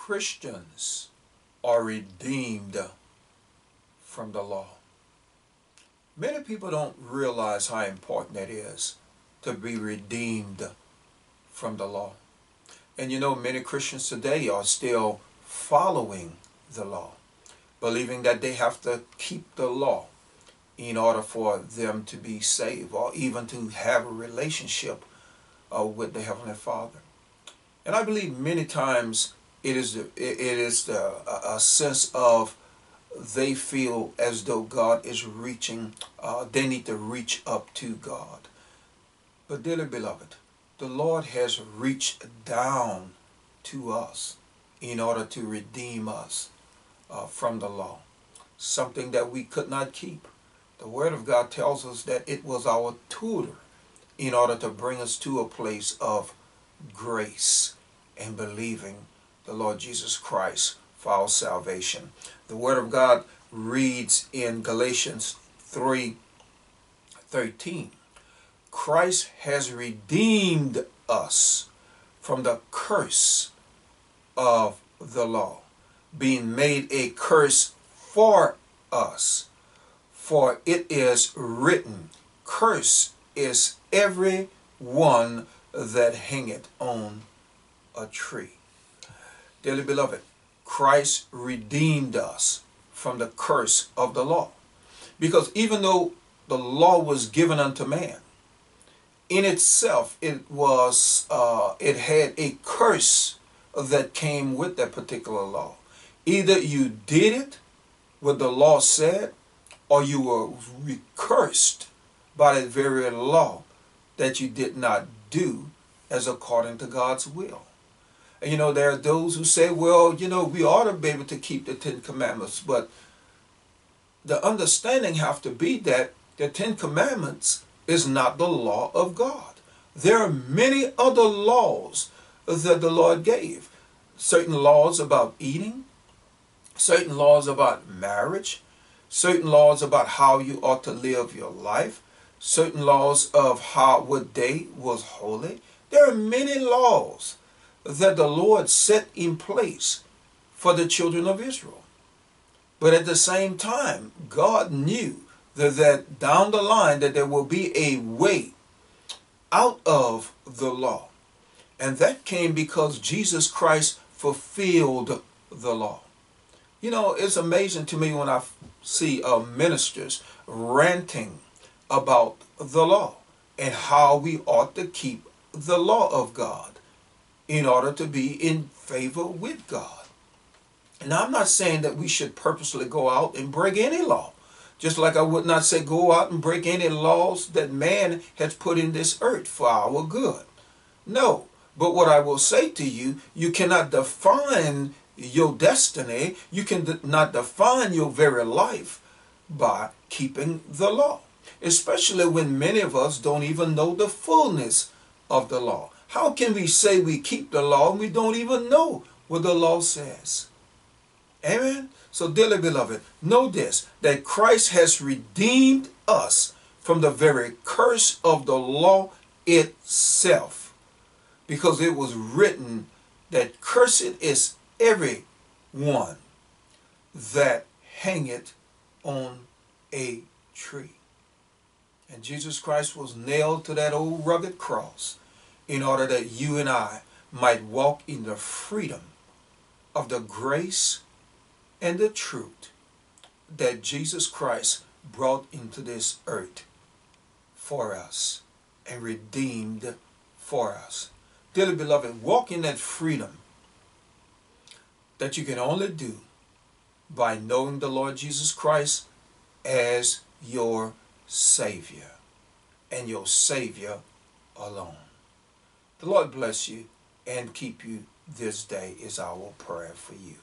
Christians are redeemed from the law. Many people don't realize how important it is to be redeemed from the law. And you know, many Christians today are still following the law, believing that they have to keep the law in order for them to be saved or even to have a relationship with the Heavenly Father. And I believe many times it is a sense of they feel as though God is reaching, they need to reach up to God. But dearly beloved, the Lord has reached down to us in order to redeem us from the law, something that we could not keep. The Word of God tells us that it was our tutor in order to bring us to a place of grace and believing the Lord Jesus Christ for our salvation. The Word of God reads in Galatians 3:13, Christ has redeemed us from the curse of the law, being made a curse for us. For it is written, Curse is every one that hangeth on a tree. Dearly beloved, Christ redeemed us from the curse of the law. Because even though the law was given unto man, in itself it had a curse that came with that particular law. Either you did it, what the law said, or you were cursed by that very law that you did not do as according to God's will. And you know, there are those who say, well, you know, we ought to be able to keep the Ten Commandments, but the understanding have to be that the Ten Commandments is not the law of God. There are many other laws that the Lord gave. Certain laws about eating, certain laws about marriage, certain laws about how you ought to live your life, certain laws of what day was holy. There are many laws that the Lord set in place for the children of Israel. But at the same time, God knew that down the line that there will be a way out of the law. And that came because Jesus Christ fulfilled the law. You know, it's amazing to me when I see ministers ranting about the law and how we ought to keep the law of God in order to be in favor with God. And I'm not saying that we should purposely go out and break any law. Just like I would not say go out and break any laws that man has put in this earth for our good. No. But what I will say to you, you cannot define your destiny. You cannot define your very life by keeping the law. Especially when many of us don't even know the fullness of the law. How can we say we keep the law and we don't even know what the law says? Amen? So dearly beloved, know this, that Christ has redeemed us from the very curse of the law itself. Because it was written that cursed is every one that hangeth on a tree. And Jesus Christ was nailed to that old rugged cross in order that you and I might walk in the freedom of the grace and the truth that Jesus Christ brought into this earth for us and redeemed for us. Dearly beloved, walk in that freedom that you can only do by knowing the Lord Jesus Christ as your Savior and your Savior alone. The Lord bless you and keep you this day is our prayer for you.